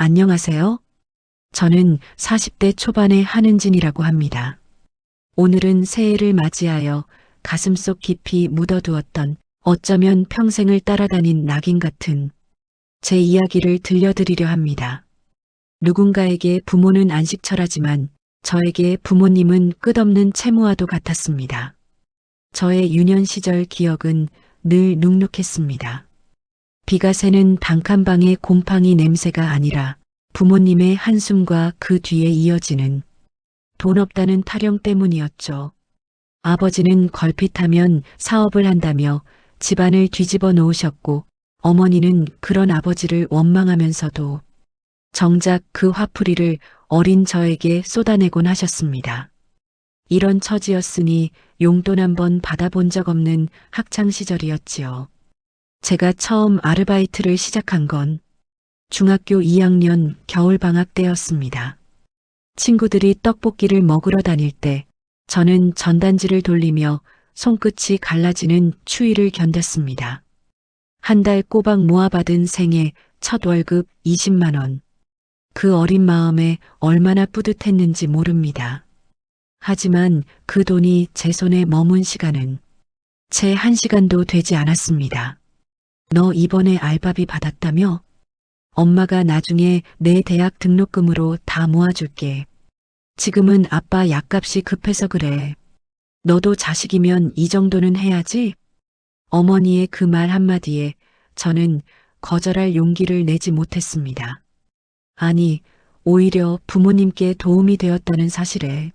안녕하세요. 저는 40대 초반의 한은진이라고 합니다. 오늘은 새해를 맞이하여 가슴속 깊이 묻어두었던 어쩌면 평생을 따라다닌 낙인 같은 제 이야기를 들려드리려 합니다. 누군가에게 부모는 안식처라지만 저에게 부모님은 끝없는 채무와도 같았습니다. 저의 유년 시절 기억은 늘 눅눅했습니다. 비가 새는 단칸방의 곰팡이 냄새가 아니라 부모님의 한숨과 그 뒤에 이어지는 돈 없다는 타령 때문이었죠. 아버지는 걸핏하면 사업을 한다며 집안을 뒤집어 놓으셨고 어머니는 그런 아버지를 원망하면서도 정작 그 화풀이를 어린 저에게 쏟아내곤 하셨습니다. 이런 처지였으니 용돈 한 번 받아본 적 없는 학창시절이었지요. 제가 처음 아르바이트를 시작한 건 중학교 2학년 겨울방학 때였습니다. 친구들이 떡볶이를 먹으러 다닐 때 저는 전단지를 돌리며 손끝이 갈라지는 추위를 견뎠습니다. 한 달 꼬박 모아받은 생애 첫 월급 20만 원. 그 어린 마음에 얼마나 뿌듯했는지 모릅니다. 하지만 그 돈이 제 손에 머문 시간은 채 1시간도 되지 않았습니다. 너 이번에 알바비 받았다며? 엄마가 나중에 내 대학 등록금으로 다 모아줄게. 지금은 아빠 약값이 급해서 그래. 너도 자식이면 이 정도는 해야지? 어머니의 그 말 한마디에 저는 거절할 용기를 내지 못했습니다. 아니, 오히려 부모님께 도움이 되었다는 사실에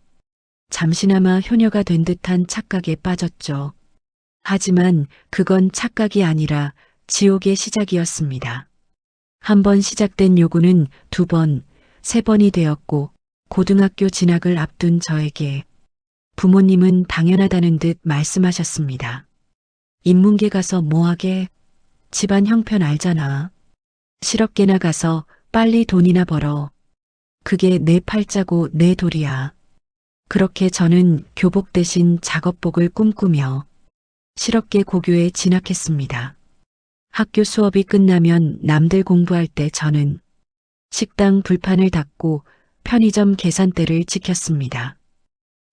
잠시나마 효녀가 된 듯한 착각에 빠졌죠. 하지만 그건 착각이 아니라 지옥의 시작이었습니다. 한 번 시작된 요구는 2번, 3번이 되었고 고등학교 진학을 앞둔 저에게 부모님은 당연하다는 듯 말씀하셨습니다. 인문계 가서 뭐하게? 집안 형편 알잖아. 실업계나 가서 빨리 돈이나 벌어. 그게 내 팔자고 내 돌이야. 그렇게 저는 교복 대신 작업복을 꿈꾸며 실업계 고교에 진학했습니다. 학교 수업이 끝나면 남들 공부할 때 저는 식당 불판을 닦고 편의점 계산대를 지켰습니다.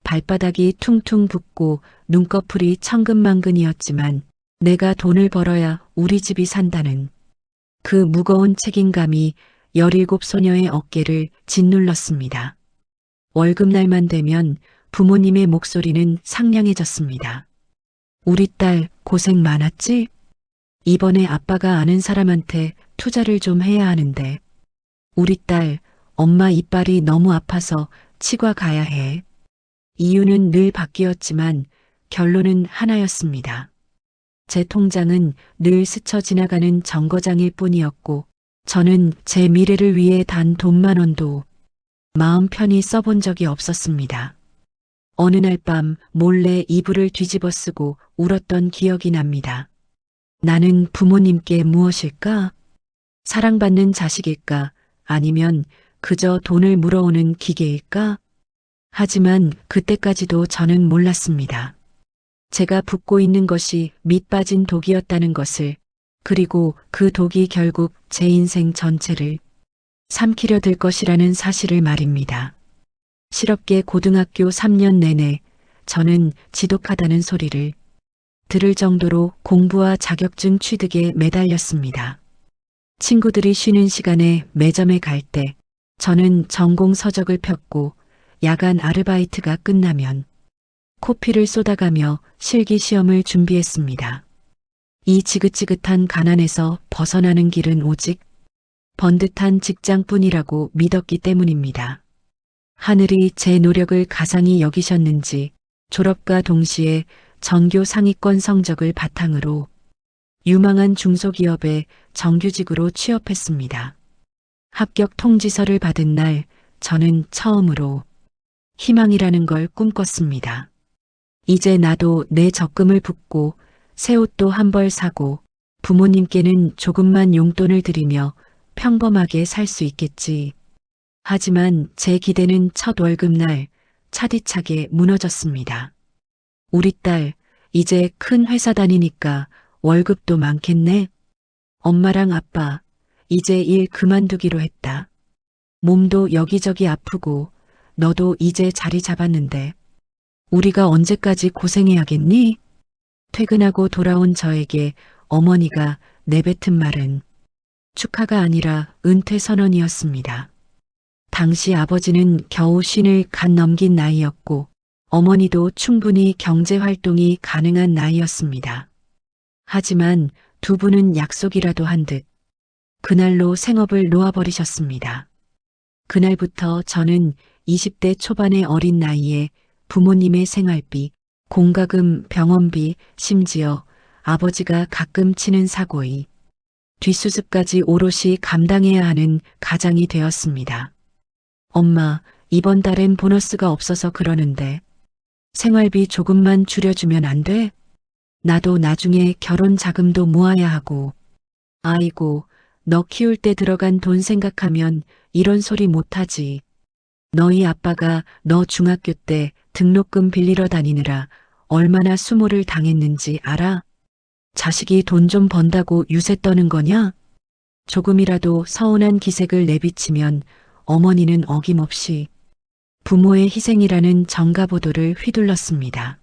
발바닥이 퉁퉁 붓고 눈꺼풀이 천근만근이었지만 내가 돈을 벌어야 우리 집이 산다는 그 무거운 책임감이 17 소녀의 어깨를 짓눌렀습니다. 월급날만 되면 부모님의 목소리는 상냥해졌습니다. 우리 딸 고생 많았지? 이번에 아빠가 아는 사람한테 투자를 좀 해야 하는데 우리 딸 엄마 이빨이 너무 아파서 치과 가야 해. 이유는 늘 바뀌었지만 결론은 하나였습니다. 제 통장은 늘 스쳐 지나가는 정거장일 뿐이었고 저는 제 미래를 위해 단 돈만 원도 마음 편히 써본 적이 없었습니다. 어느 날 밤 몰래 이불을 뒤집어 쓰고 울었던 기억이 납니다. 나는 부모님께 무엇일까? 사랑받는 자식일까? 아니면 그저 돈을 물어오는 기계일까? 하지만 그때까지도 저는 몰랐습니다. 제가 붓고 있는 것이 밑 빠진 독이었다는 것을, 그리고 그 독이 결국 제 인생 전체를 삼키려 들 것이라는 사실을 말입니다. 실업계 고등학교 3년 내내 저는 지독하다는 소리를 들을 정도로 공부와 자격증 취득에 매달렸습니다. 친구들이 쉬는 시간에 매점에 갈 때 저는 전공 서적을 폈고 야간 아르바이트가 끝나면 코피를 쏟아가며 실기 시험을 준비했습니다. 이 지긋지긋한 가난에서 벗어나는 길은 오직 번듯한 직장뿐이라고 믿었기 때문입니다. 하늘이 제 노력을 가상히 여기셨는지 졸업과 동시에 전교 상위권 성적을 바탕으로 유망한 중소기업에 정규직으로 취업했습니다. 합격 통지서를 받은 날 저는 처음으로 희망이라는 걸 꿈꿨습니다. 이제 나도 내 적금을 붓고 새 옷도 한 벌 사고 부모님께는 조금만 용돈을 드리며 평범하게 살 수 있겠지. 하지만 제 기대는 첫 월급날 차디차게 무너졌습니다. 우리 딸 이제 큰 회사 다니니까 월급도 많겠네. 엄마랑 아빠 이제 일 그만두기로 했다. 몸도 여기저기 아프고 너도 이제 자리 잡았는데 우리가 언제까지 고생해야겠니? 퇴근하고 돌아온 저에게 어머니가 내뱉은 말은 축하가 아니라 은퇴 선언이었습니다. 당시 아버지는 겨우 쉰을 갓 넘긴 나이였고 어머니도 충분히 경제 활동이 가능한 나이였습니다. 하지만 두 분은 약속이라도 한 듯 그날로 생업을 놓아버리셨습니다. 그날부터 저는 20대 초반의 어린 나이에 부모님의 생활비, 공과금, 병원비, 심지어 아버지가 가끔 치는 사고의 뒷수습까지 오롯이 감당해야 하는 가장이 되었습니다. 엄마, 이번 달엔 보너스가 없어서 그러는데 생활비 조금만 줄여주면 안 돼? 나도 나중에 결혼 자금도 모아야 하고. 아이고, 너 키울 때 들어간 돈 생각하면 이런 소리 못하지. 너희 아빠가 너 중학교 때 등록금 빌리러 다니느라 얼마나 수모를 당했는지 알아? 자식이 돈 좀 번다고 유세 떠는 거냐? 조금이라도 서운한 기색을 내비치면 어머니는 어김없이 부모의 희생이라는 정가보도를 휘둘렀습니다.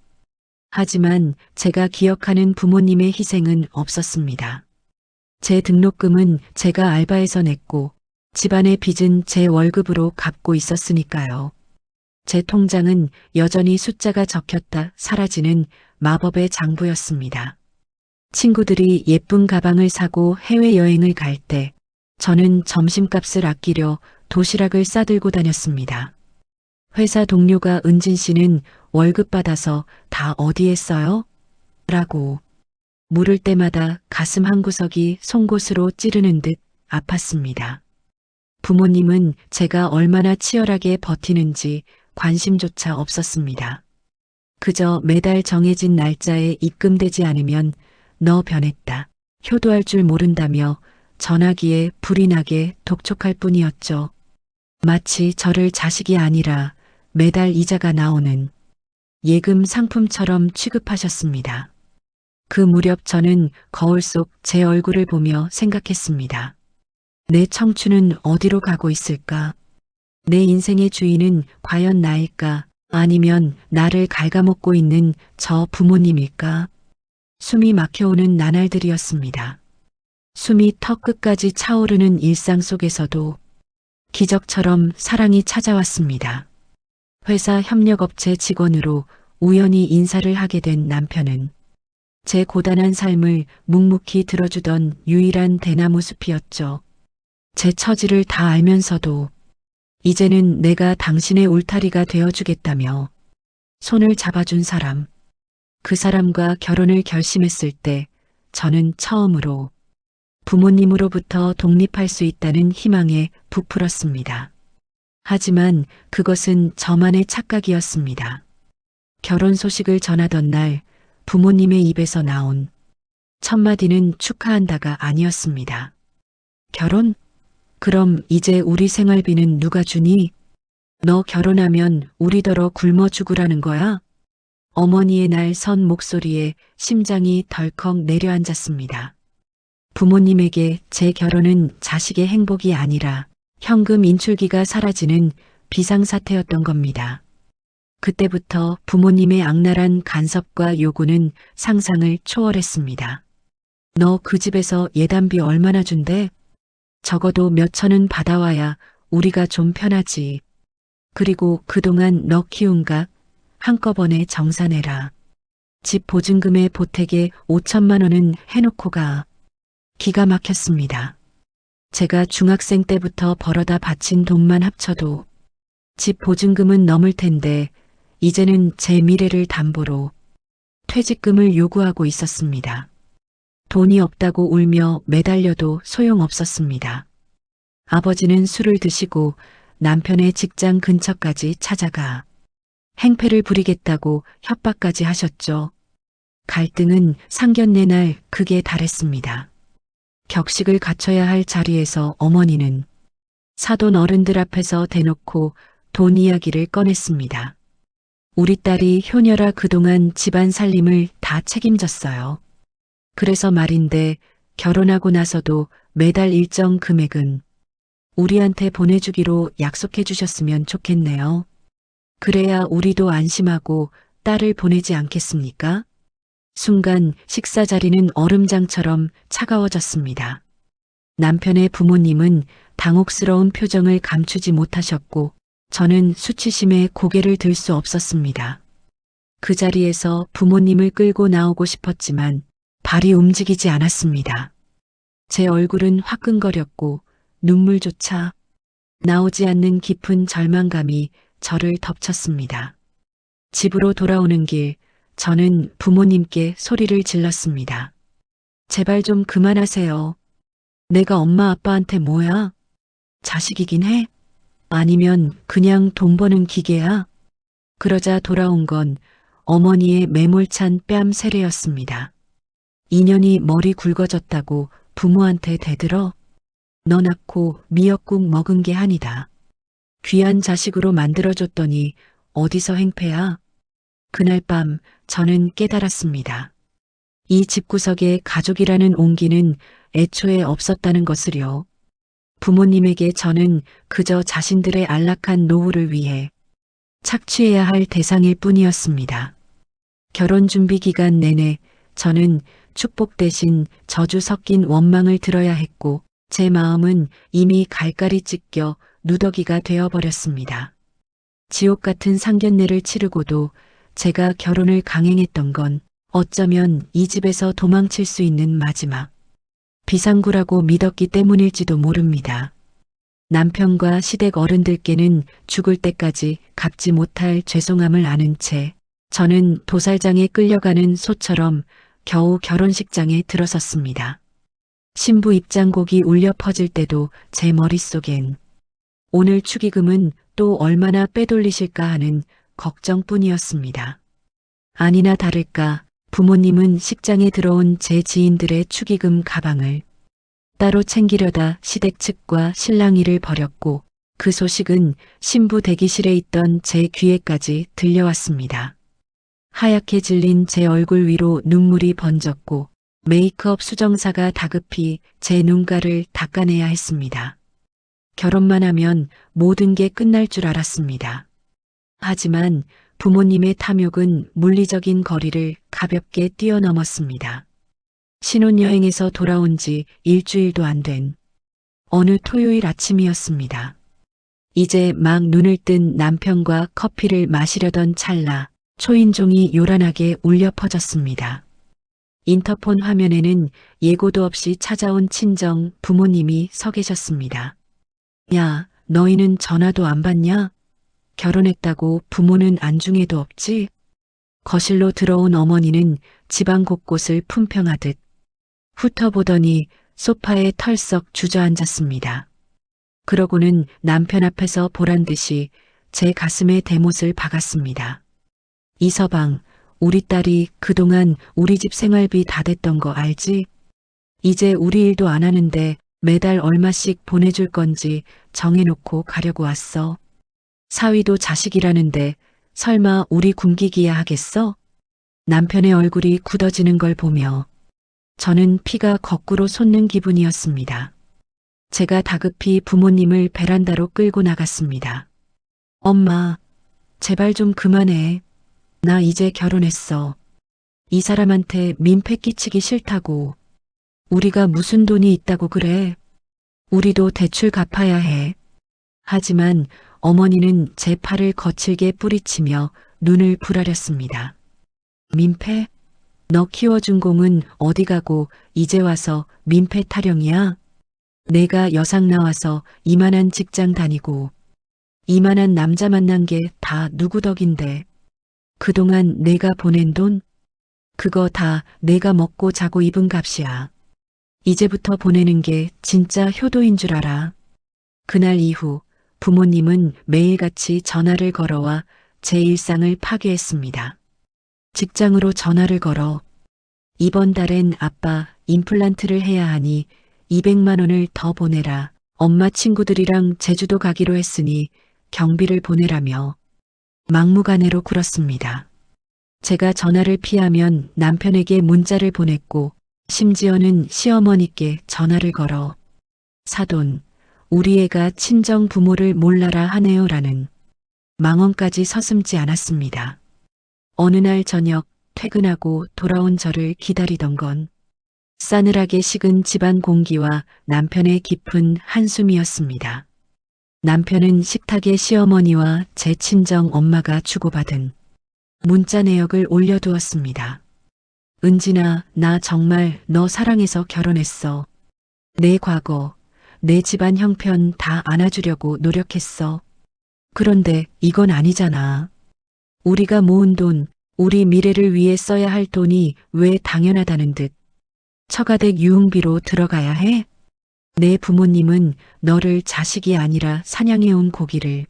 하지만 제가 기억하는 부모님의 희생은 없었습니다. 제 등록금은 제가 알바해서 냈고 집안의 빚은 제 월급으로 갚고 있었으니까요. 제 통장은 여전히 숫자가 적혔다 사라지는 마법의 장부였습니다. 친구들이 예쁜 가방을 사고 해외여행을 갈 때 저는 점심값을 아끼려 도시락을 싸들고 다녔습니다. 회사 동료가 은진 씨는 월급 받아서 다 어디에 써요? 라고 물을 때마다 가슴 한구석이 송곳으로 찌르는 듯 아팠습니다. 부모님은 제가 얼마나 치열하게 버티는지 관심조차 없었습니다. 그저 매달 정해진 날짜에 입금되지 않으면 너 변했다, 효도할 줄 모른다며 전화기에 불이 나게 독촉할 뿐이었죠. 마치 저를 자식이 아니라 매달 이자가 나오는 예금 상품처럼 취급하셨습니다. 그 무렵 저는 거울 속 제 얼굴을 보며 생각했습니다. 내 청춘은 어디로 가고 있을까? 내 인생의 주인은 과연 나일까? 아니면 나를 갉아먹고 있는 저 부모님일까? 숨이 막혀오는 나날들이었습니다. 숨이 턱 끝까지 차오르는 일상 속에서도 기적처럼 사랑이 찾아왔습니다. 회사 협력업체 직원으로 우연히 인사를 하게 된 남편은 제 고단한 삶을 묵묵히 들어주던 유일한 대나무 숲이었죠. 제 처지를 다 알면서도 이제는 내가 당신의 울타리가 되어주겠다며 손을 잡아준 사람, 그 사람과 결혼을 결심했을 때 저는 처음으로 부모님으로부터 독립할 수 있다는 희망에 부풀었습니다. 하지만 그것은 저만의 착각이었습니다. 결혼 소식을 전하던 날 부모님의 입에서 나온 첫 마디는 축하한다가 아니었습니다. 결혼? 그럼 이제 우리 생활비는 누가 주니? 너 결혼하면 우리더러 굶어 죽으라는 거야? 어머니의 날 선 목소리에 심장이 덜컥 내려앉았습니다. 부모님에게 제 결혼은 자식의 행복이 아니라 현금 인출기가 사라지는 비상사태였던 겁니다. 그때부터 부모님의 악랄한 간섭과 요구는 상상을 초월했습니다. 너 그 집에서 예단비 얼마나 준대? 적어도 몇 천은 받아와야 우리가 좀 편하지. 그리고 그동안 너 키운 각 한꺼번에 정산해라. 집 보증금의 보태게 5천만 원은 해놓고 가. 기가 막혔습니다. 제가 중학생 때부터 벌어다 바친 돈만 합쳐도 집 보증금은 넘을 텐데 이제는 제 미래를 담보로 퇴직금을 요구하고 있었습니다. 돈이 없다고 울며 매달려도 소용없었습니다. 아버지는 술을 드시고 남편의 직장 근처까지 찾아가 행패를 부리겠다고 협박까지 하셨죠. 갈등은 상견례 날 극에 달했습니다. 격식을 갖춰야 할 자리에서 어머니는 사돈 어른들 앞에서 대놓고 돈 이야기를 꺼냈습니다. 우리 딸이 효녀라 그동안 집안 살림을 다 책임졌어요. 그래서 말인데 결혼하고 나서도 매달 일정 금액은 우리한테 보내주기로 약속해 주셨으면 좋겠네요. 그래야 우리도 안심하고 딸을 보내지 않겠습니까? 순간 식사 자리는 얼음장처럼 차가워졌습니다. 남편의 부모님은 당혹스러운 표정을 감추지 못하셨고 저는 수치심에 고개를 들 수 없었습니다. 그 자리에서 부모님을 끌고 나오고 싶었지만 발이 움직이지 않았습니다. 제 얼굴은 화끈거렸고 눈물조차 나오지 않는 깊은 절망감이 저를 덮쳤습니다. 집으로 돌아오는 길, 저는 부모님께 소리를 질렀습니다. 제발 좀 그만하세요. 내가 엄마 아빠한테 뭐야? 자식이긴 해? 아니면 그냥 돈 버는 기계야? 그러자 돌아온 건 어머니의 매몰찬 뺨 세례였습니다. 인연이 머리 굵어졌다고 부모한테 대들어? 너 낳고 미역국 먹은 게 아니다. 귀한 자식으로 만들어줬더니 어디서 행패야? 그날 밤 저는 깨달았습니다. 이 집구석에 가족이라는 온기는 애초에 없었다는 것을요. 부모님에게 저는 그저 자신들의 안락한 노후를 위해 착취해야 할 대상일 뿐이었습니다. 결혼 준비 기간 내내 저는 축복 대신 저주 섞인 원망을 들어야 했고 제 마음은 이미 갈갈이 찢겨 누더기가 되어버렸습니다. 지옥 같은 상견례를 치르고도 제가 결혼을 강행했던 건 어쩌면 이 집에서 도망칠 수 있는 마지막 비상구라고 믿었기 때문일지도 모릅니다. 남편과 시댁 어른들께는 죽을 때까지 갚지 못할 죄송함을 아는 채 저는 도살장에 끌려가는 소처럼 겨우 결혼식장에 들어섰습니다. 신부 입장곡이 울려 퍼질 때도 제 머릿속엔 오늘 축의금은 또 얼마나 빼돌리실까 하는 걱정뿐이었습니다. 아니나 다를까 부모님은 식장에 들어온 제 지인들의 축의금 가방을 따로 챙기려다 시댁 측과 실랑이를 벌였고 그 소식은 신부 대기실에 있던 제 귀에까지 들려왔습니다. 하얗게 질린 제 얼굴 위로 눈물이 번졌고 메이크업 수정사가 다급히 제 눈가를 닦아내야 했습니다. 결혼만 하면 모든 게 끝날 줄 알았습니다. 하지만 부모님의 탐욕은 물리적인 거리를 가볍게 뛰어넘었습니다. 신혼여행에서 돌아온 지 일주일도 안 된 어느 토요일 아침이었습니다. 이제 막 눈을 뜬 남편과 커피를 마시려던 찰나 초인종이 요란하게 울려 퍼졌습니다. 인터폰 화면에는 예고도 없이 찾아온 친정 부모님이 서 계셨습니다. 야, 너희는 전화도 안 받냐? 결혼했다고 부모는 안중에도 없지? 거실로 들어온 어머니는 집안 곳곳을 품평하듯 훑어보더니 소파에 털썩 주저앉았습니다. 그러고는 남편 앞에서 보란듯이 제 가슴에 대못을 박았습니다. 이서방, 우리 딸이 그동안 우리 집 생활비 다 댔던 거 알지? 이제 우리 일도 안 하는데 매달 얼마씩 보내줄 건지 정해놓고 가려고 왔어. 사위도 자식이라는데 설마 우리 굶기기야 하겠어? 남편의 얼굴이 굳어지는 걸 보며 저는 피가 거꾸로 솟는 기분이었습니다. 제가 다급히 부모님을 베란다로 끌고 나갔습니다. 엄마, 제발 좀 그만해. 나 이제 결혼했어. 이 사람한테 민폐 끼치기 싫다고. 우리가 무슨 돈이 있다고 그래. 우리도 대출 갚아야 해. 하지만 어머니는 제 팔을 거칠게 뿌리치며 눈을 부라렸습니다. 민폐? 너 키워준 공은 어디 가고 이제 와서 민폐 타령이야? 내가 여상 나와서 이만한 직장 다니고 이만한 남자 만난 게 다 누구 덕인데 그동안 내가 보낸 돈? 그거 다 내가 먹고 자고 입은 값이야. 이제부터 보내는 게 진짜 효도인 줄 알아. 그날 이후 부모님은 매일같이 전화를 걸어와 제 일상을 파괴했습니다. 직장으로 전화를 걸어 이번 달엔 아빠 임플란트를 해야 하니 200만 원을 더 보내라. 엄마 친구들이랑 제주도 가기로 했으니 경비를 보내라며 막무가내로 굴었습니다. 제가 전화를 피하면 남편에게 문자를 보냈고 심지어는 시어머니께 전화를 걸어 사돈, 우리 애가 친정 부모를 몰라라 하네요라는 망언까지 서슴지 않았습니다. 어느 날 저녁 퇴근하고 돌아온 저를 기다리던 건 싸늘하게 식은 집안 공기와 남편의 깊은 한숨이었습니다. 남편은 식탁에 시어머니와 제 친정 엄마가 주고받은 문자 내역을 올려두었습니다. 은진아, 나 정말 너 사랑해서 결혼했어. 내 과거, 내 집안 형편 다 안아주려고 노력했어. 그런데 이건 아니잖아. 우리가 모은 돈, 우리 미래를 위해 써야 할 돈이 왜 당연하다는 듯 처가댁 유흥비로 들어가야 해? 내 부모님은 너를 자식이 아니라 사냥해온 고기를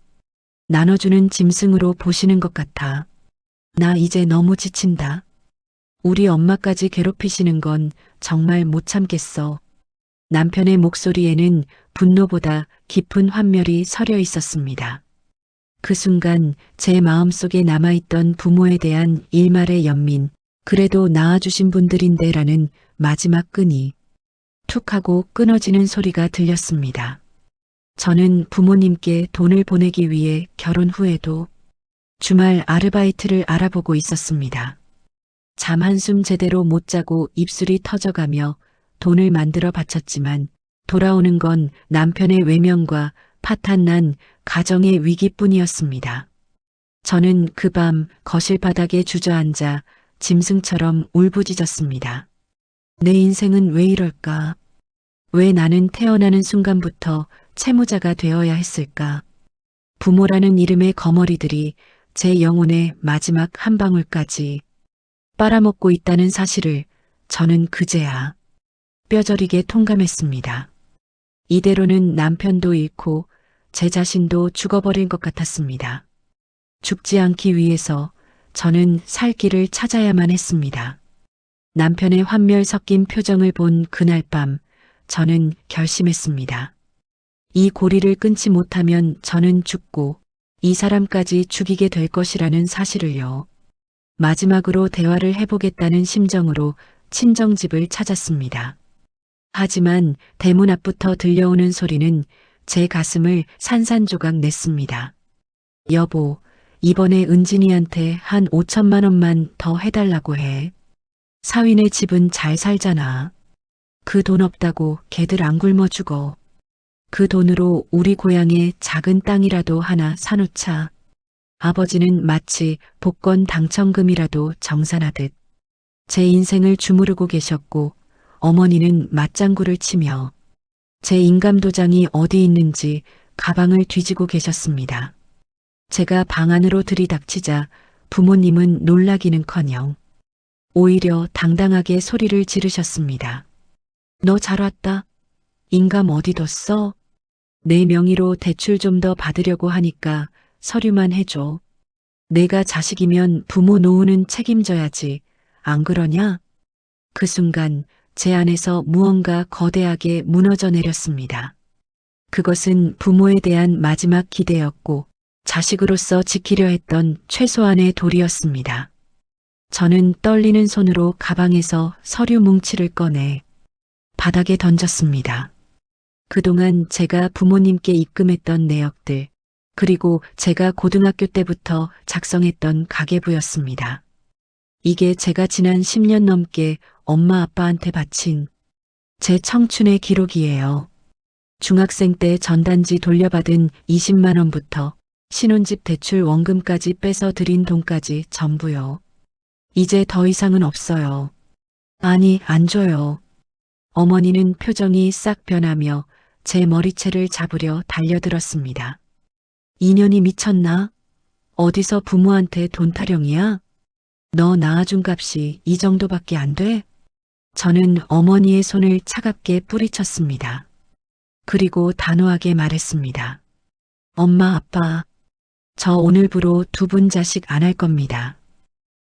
나눠주는 짐승으로 보시는 것 같아. 나 이제 너무 지친다. 우리 엄마까지 괴롭히시는 건 정말 못 참겠어. 남편의 목소리에는 분노보다 깊은 환멸이 서려 있었습니다. 그 순간 제 마음속에 남아있던 부모에 대한 일말의 연민, 그래도 낳아주신 분들인데라는 마지막 끈이 툭 하고 끊어지는 소리가 들렸습니다. 저는 부모님께 돈을 보내기 위해 결혼 후에도 주말 아르바이트를 알아보고 있었습니다. 잠 한숨 제대로 못 자고 입술이 터져가며 돈을 만들어 바쳤지만 돌아오는 건 남편의 외면과 파탄난 가정의 위기뿐이었습니다. 저는 그 밤 거실 바닥에 주저앉아 짐승처럼 울부짖었습니다. 내 인생은 왜 이럴까? 왜 나는 태어나는 순간부터 채무자가 되어야 했을까? 부모라는 이름의 거머리들이 제 영혼의 마지막 한 방울까지 빨아먹고 있다는 사실을 저는 그제야 뼈저리게 통감했습니다. 이대로는 남편도 잃고 제 자신도 죽어버릴 것 같았습니다. 죽지 않기 위해서 저는 살 길을 찾아야만 했습니다. 남편의 환멸 섞인 표정을 본 그날 밤 저는 결심했습니다. 이 고리를 끊지 못하면 저는 죽고 이 사람까지 죽이게 될 것이라는 사실을요. 마지막으로 대화를 해보겠다는 심정으로 친정집을 찾았습니다. 하지만 대문 앞부터 들려오는 소리는 제 가슴을 산산조각 냈습니다. 여보, 이번에 은진이한테 한 5천만 원만 더 해달라고 해. 사위네 집은 잘 살잖아. 그 돈 없다고 걔들 안 굶어 죽어. 그 돈으로 우리 고향에 작은 땅이라도 하나 사놓자. 아버지는 마치 복권 당첨금이라도 정산하듯 제 인생을 주무르고 계셨고 어머니는 맞장구를 치며 제 인감도장이 어디 있는지 가방을 뒤지고 계셨습니다. 제가 방 안으로 들이닥치자 부모님은 놀라기는커녕 오히려 당당하게 소리를 지르셨습니다. 너 잘 왔다. 인감 어디 뒀어? 내 명의로 대출 좀 더 받으려고 하니까 서류만 해줘. 내가 자식이면 부모 노후는 책임져야지. 안 그러냐? 그 순간 제 안에서 무언가 거대하게 무너져 내렸습니다. 그것은 부모에 대한 마지막 기대였고 자식으로서 지키려 했던 최소한의 도리였습니다. 저는 떨리는 손으로 가방에서 서류 뭉치를 꺼내 바닥에 던졌습니다. 그동안 제가 부모님께 입금했던 내역들, 그리고 제가 고등학교 때부터 작성했던 가계부였습니다. 이게 제가 지난 10년 넘게 엄마 아빠한테 바친 제 청춘의 기록이에요. 중학생 때 전단지 돌려받은 20만 원부터 신혼집 대출 원금까지 빼서 드린 돈까지 전부요. 이제 더 이상은 없어요. 아니, 안 줘요. 어머니는 표정이 싹 변하며 제 머리채를 잡으려 달려들었습니다. 인연이 미쳤나? 어디서 부모한테 돈 타령이야? 너 낳아준 값이 이 정도밖에 안 돼? 저는 어머니의 손을 차갑게 뿌리쳤습니다. 그리고 단호하게 말했습니다. 엄마, 아빠, 저 오늘부로 두 분 자식 안 할 겁니다.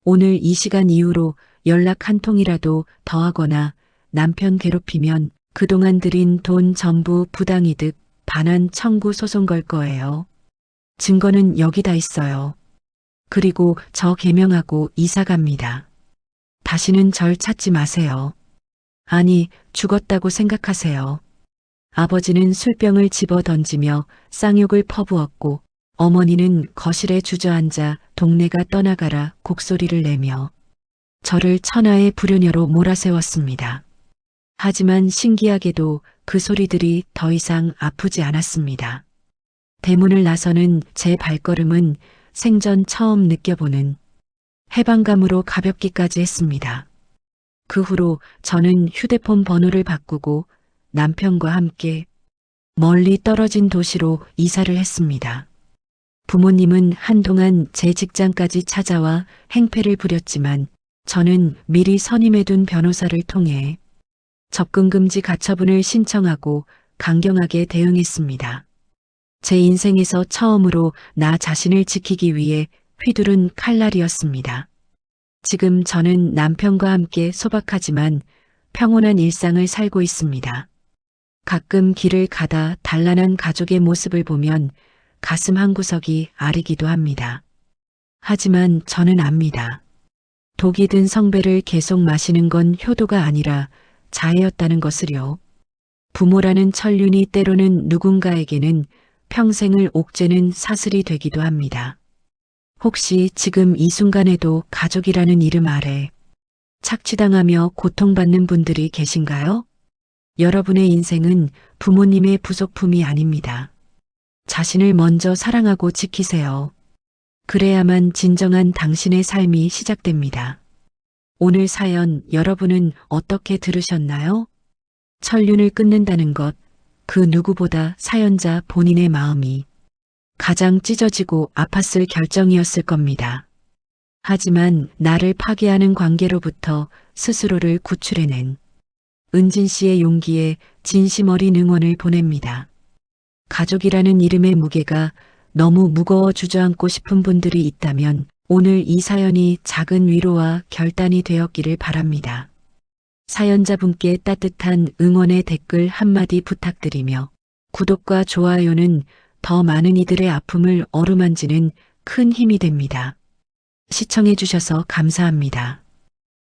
오늘 이 시간 이후로 연락 한 통이라도 더 하거나 남편 괴롭히면 그동안 들인 돈 전부 부당이득 반환 청구 소송 걸 거예요. 증거는 여기다 있어요. 그리고 저 개명하고 이사 갑니다. 다시는 절 찾지 마세요. 아니, 죽었다고 생각하세요. 아버지는 술병을 집어 던지며 쌍욕을 퍼부었고 어머니는 거실에 주저앉아 동네가 떠나가라 곡소리를 내며 저를 천하의 불효녀로 몰아세웠습니다. 하지만 신기하게도 그 소리들이 더 이상 아프지 않았습니다. 대문을 나서는 제 발걸음은 생전 처음 느껴보는 해방감으로 가볍기까지 했습니다. 그 후로 저는 휴대폰 번호를 바꾸고 남편과 함께 멀리 떨어진 도시로 이사를 했습니다. 부모님은 한동안 제 직장까지 찾아와 행패를 부렸지만 저는 미리 선임해둔 변호사를 통해 접근금지 가처분을 신청하고 강경하게 대응했습니다. 제 인생에서 처음으로 나 자신을 지키기 위해 휘두른 칼날이었습니다. 지금 저는 남편과 함께 소박하지만 평온한 일상을 살고 있습니다. 가끔 길을 가다 단란한 가족의 모습을 보면 가슴 한구석이 아리기도 합니다. 하지만 저는 압니다. 독이 든 성배를 계속 마시는 건 효도가 아니라 자해였다는 것을요. 부모라는 천륜이 때로는 누군가에게는 평생을 옥죄는 사슬이 되기도 합니다. 혹시 지금 이 순간에도 가족이라는 이름 아래 착취당하며 고통받는 분들이 계신가요? 여러분의 인생은 부모님의 부속품이 아닙니다. 자신을 먼저 사랑하고 지키세요. 그래야만 진정한 당신의 삶이 시작됩니다. 오늘 사연 여러분은 어떻게 들으셨나요? 천륜을 끊는다는 것, 그 누구보다 사연자 본인의 마음이 가장 찢어지고 아팠을 결정이었을 겁니다. 하지만 나를 파괴하는 관계로부터 스스로를 구출해낸 은진 씨의 용기에 진심 어린 응원을 보냅니다. 가족이라는 이름의 무게가 너무 무거워 주저앉고 싶은 분들이 있다면 오늘 이 사연이 작은 위로와 결단이 되었기를 바랍니다. 사연자분께 따뜻한 응원의 댓글 한마디 부탁드리며 구독과 좋아요는 더 많은 이들의 아픔을 어루만지는 큰 힘이 됩니다. 시청해 주셔서 감사합니다.